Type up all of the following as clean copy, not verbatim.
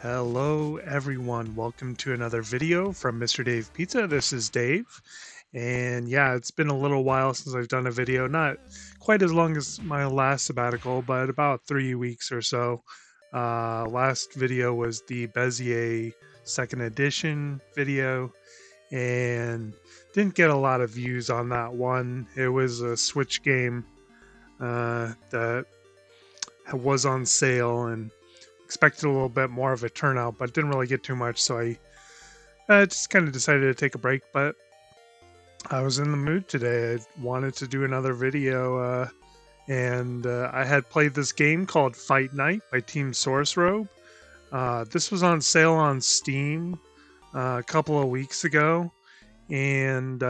Hello everyone, welcome to another video from Mr. Dave Pizza. This is Dave, and yeah, it's been a little while since I've done a video, not quite as long as my last sabbatical, but about 3 weeks or so. Last video was the Bezier second edition video, and didn't get a lot of views on that one. It was a Switch game that was on sale and expected a little bit more of a turnout, but didn't really get too much, so I just kind of decided to take a break. But I was in the mood today. I wanted to do another video, and I had played this game called Fight Night by Team Source Robe. This was on sale on Steam a couple of weeks ago, and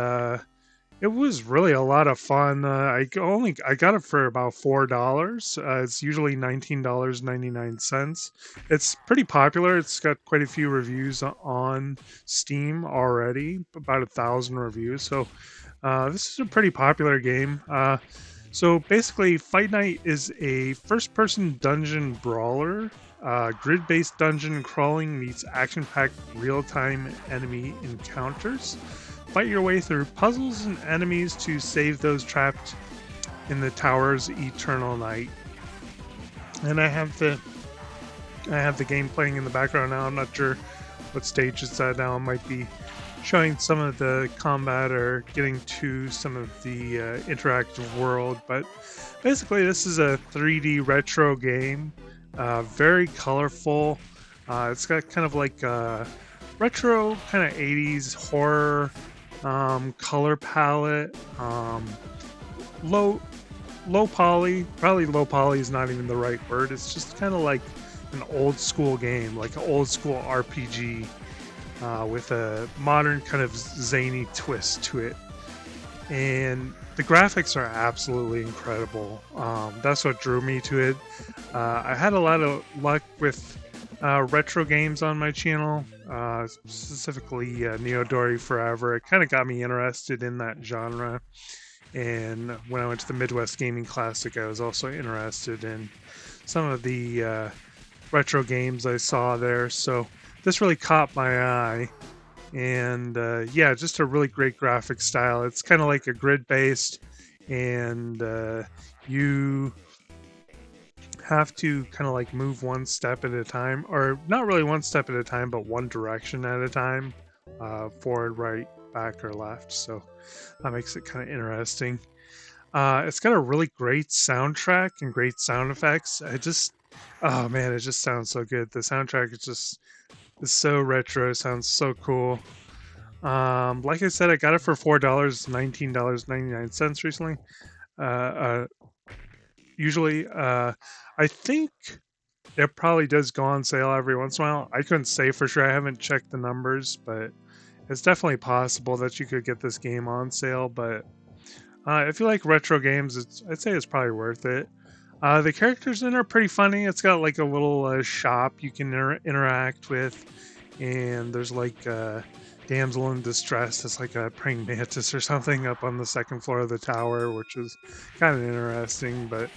it was really a lot of fun. I got it for about $4. It's usually $19.99. It's pretty popular. It's got quite a few reviews on Steam already, about 1,000 reviews. So this is a pretty popular game. So basically, Fight Night is a first-person dungeon brawler. Grid-based dungeon crawling meets action-packed real-time enemy encounters. Fight your way through puzzles and enemies to save those trapped in the tower's eternal night. And I have the game playing in the background now. I'm not sure what stage it's at now. It might be showing some of the combat or getting to some of the interactive world. But basically, this is a 3D retro game, very colorful. It's got kind of like a retro kind of 80s horror color palette, low poly. Probably low poly is not even the right word. It's just kind of like an old school game, like an old school RPG, with a modern kind of zany twist to it. And the graphics are absolutely incredible. That's what drew me to it. I had a lot of luck with retro games on my channel, specifically Neodori Forever. It kind of got me interested in that genre. And when I went to the Midwest Gaming Classic, I was also interested in some of the retro games I saw there. So this really caught my eye. And yeah, just a really great graphic style. It's kind of like a grid based, and you have to kind of like move one step at a time, or not really one step at a time, but one direction at a time, forward, right, back, or left. So that makes it kind of interesting. It's got a really great soundtrack and great sound effects. Oh man, it just sounds so good. The soundtrack is so retro. Sounds so cool. Like I said, I got it for $4, $19.99 recently. Uh, uh, Usually, I think it probably does go on sale every once in a while. I couldn't say for sure. I haven't checked the numbers, but it's definitely possible that you could get this game on sale. But if you like retro games, I'd say it's probably worth it. The characters in it are pretty funny. It's got like a little shop you can interact with, and there's like a damsel in distress that's like a praying mantis or something up on the second floor of the tower, which is kind of interesting. But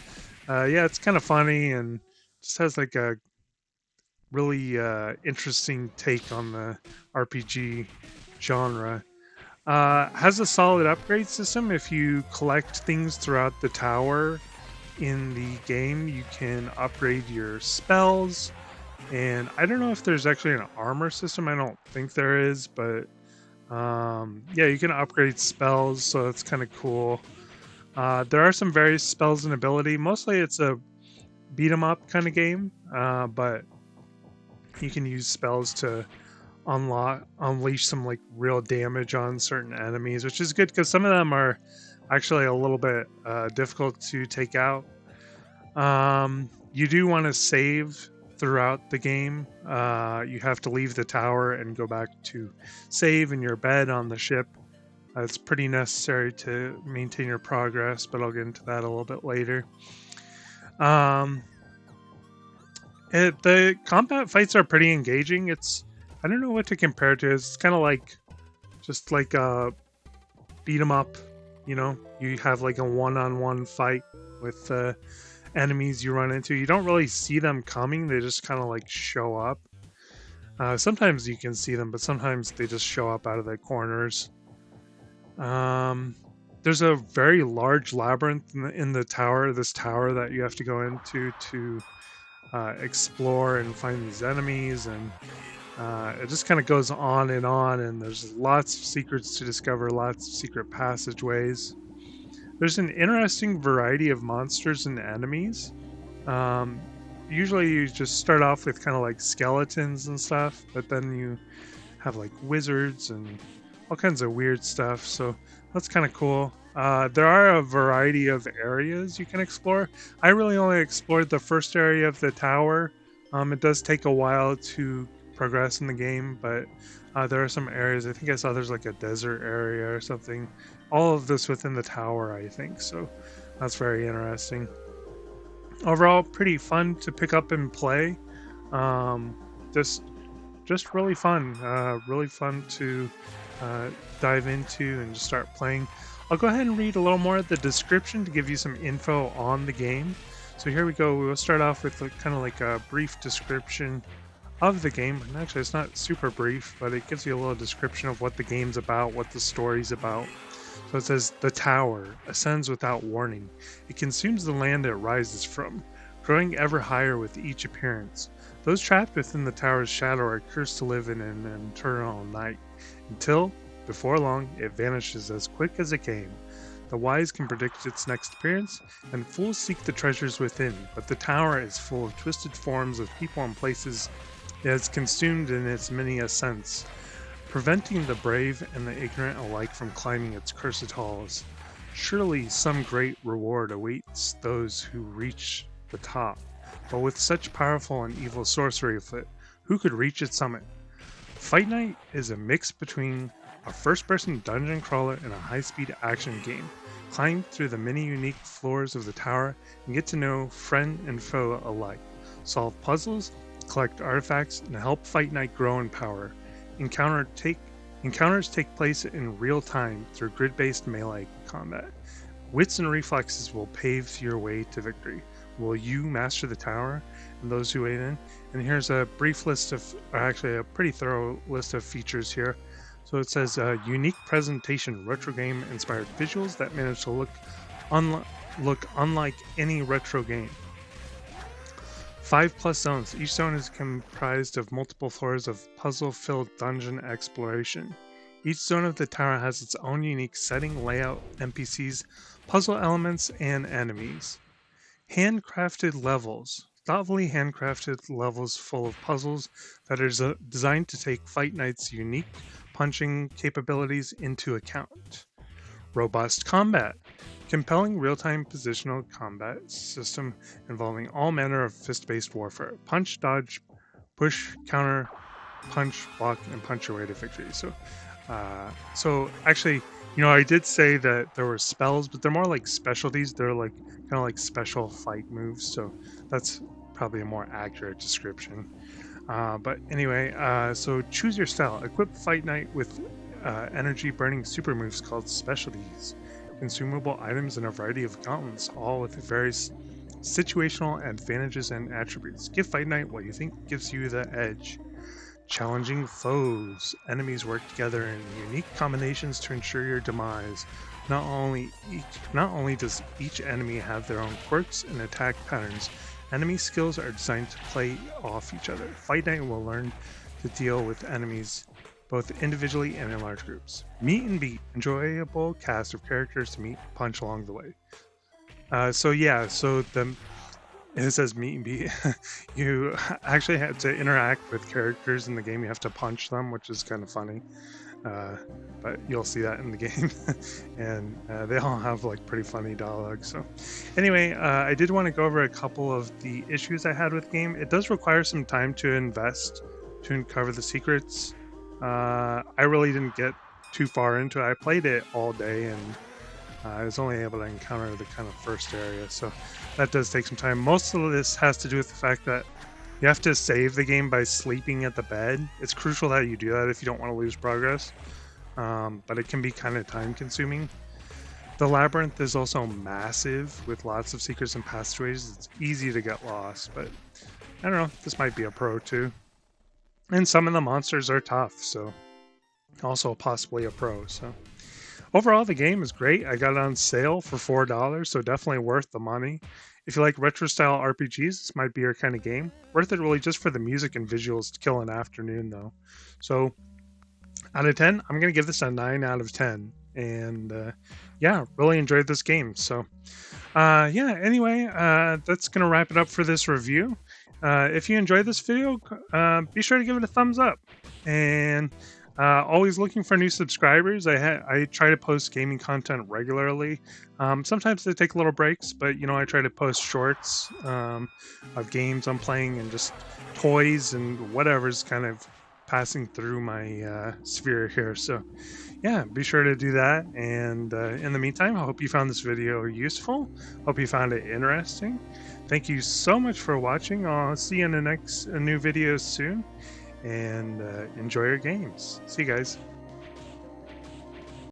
yeah, it's kind of funny and just has like a really interesting take on the RPG genre. Has a solid upgrade system. If you collect things throughout the tower in the game, you can upgrade your spells. And I don't know if there's actually an armor system. I don't think there is, but yeah, you can upgrade spells, so that's kind of cool. There are some various spells and ability. Mostly it's a beat 'em up kind of game, but you can use spells to unleash some like real damage on certain enemies, which is good because some of them are actually a little bit difficult to take out. You do want to save throughout the game. You have to leave the tower and go back to save in your bed on the ship. It's pretty necessary to maintain your progress, but I'll get into that a little bit later. Um, the combat fights are pretty engaging. I don't know what to compare it to. It's kind of like just like a beat 'em up. You know, you have like a one-on-one fight with enemies you run into. You don't really see them coming; they just kind of like show up. Sometimes you can see them, but sometimes they just show up out of the corners. Um, there's a very large labyrinth in the tower, this tower that you have to go into to explore and find these enemies, and it just kind of goes on, and there's lots of secrets to discover, lots of secret passageways. There's an interesting variety of monsters and enemies. Um, Usually you just start off with kind of like skeletons and stuff, but then you have like wizards and all kinds of weird stuff. So that's kind of cool. There are a variety of areas you can explore. I really only explored the first area of the tower. It does take a while to progress in the game, but there are some areas. I think I saw there's like a desert area or something. All of this within the tower, I think. So that's very interesting. Overall, pretty fun to pick up and play. Um, just really fun. Really fun to dive into and just start playing. I'll go ahead and read a little more of the description to give you some info on the game. So here we go. We'll start off with kind of like a brief description of the game. And actually, it's not super brief, but it gives you a little description of what the game's about, what the story's about. So it says, the tower ascends without warning. It consumes the land it rises from, growing ever higher with each appearance. Those trapped within the tower's shadow are cursed to live in an eternal night, until, before long, it vanishes as quick as it came. The wise can predict its next appearance, and fools seek the treasures within, but the tower is full of twisted forms of people and places. It is consumed in its many ascents, preventing the brave and the ignorant alike from climbing its cursed halls. Surely some great reward awaits those who reach the top, but with such powerful and evil sorcery afoot, who could reach its summit? Fight Night is a mix between a first-person dungeon crawler and a high-speed action game. Climb through the many unique floors of the tower and get to know friend and foe alike. Solve puzzles, collect artifacts, and help Fight Night grow in power. Encounters take place in real time through grid-based melee combat. Wits and reflexes will pave your way to victory. Will you master the tower and those who wait in? And here's a brief list of, or actually a pretty thorough list of features here. So it says unique presentation, retro game inspired visuals that manage to look unlike any retro game. 5+ zones. Each zone is comprised of multiple floors of puzzle-filled dungeon exploration. Each zone of the tower has its own unique setting, layout, NPCs, puzzle elements, and enemies. Handcrafted levels. Thoughtfully handcrafted levels full of puzzles that are designed to take Fight Night's unique punching capabilities into account. Robust combat. Compelling real-time positional combat system involving all manner of fist-based warfare. Punch, dodge, push, counter, punch, block, and punch your way to victory. So actually, I did say that there were spells, but they're more like specialties. They're like kind of like special fight moves. So that's probably a more accurate description. But anyway, so choose your style. Equip Fight Night with energy burning super moves called specialties. Consumable items and a variety of gauntlets, all with various situational advantages and attributes. Give Fight Night what you think gives you the edge. Challenging foes. Enemies work together in unique combinations to ensure your demise. Not only does each enemy have their own quirks and attack patterns, enemy skills are designed to play off each other. Fight Night will learn to deal with enemies both individually and in large groups. Meet and beat. Enjoyable cast of characters to meet and punch along the way. It says meet and beat. You actually have to interact with characters in the game. You have to punch them, which is kind of funny. But you'll see that in the game. And they all have like pretty funny dialogue. So anyway, I did want to go over a couple of the issues I had with the game. It does require some time to invest to uncover the secrets. I really didn't get too far into it. I played it all day and I was only able to encounter the kind of first area, so that does take some time. Most of this has to do with the fact that you have to save the game by sleeping at the bed. It's crucial that you do that if you don't want to lose progress, but it can be kind of time consuming. The labyrinth is also massive with lots of secrets and passageways. It's easy to get lost, but I don't know, this might be a pro too. And some of the monsters are tough, so also possibly a pro. So overall, the game is great. I got it on sale for $4, so definitely worth the money. If you like retro style RPGs, this might be your kind of game. Worth it really just for the music and visuals to kill an afternoon, though. So out of 10, I'm going to give this a 9 out of 10. And yeah, really enjoyed this game. So yeah, anyway, that's going to wrap it up for this review. If you enjoyed this video, be sure to give it a thumbs up. And always looking for new subscribers. I try to post gaming content regularly. Sometimes they take little breaks, but I try to post shorts of games I'm playing and just toys and whatever's kind of passing through my sphere here. So yeah, be sure to do that. And in the meantime, I hope you found this video useful. Hope you found it interesting. Thank you so much for watching. I'll see you in the next new video soon. And enjoy your games. See you guys.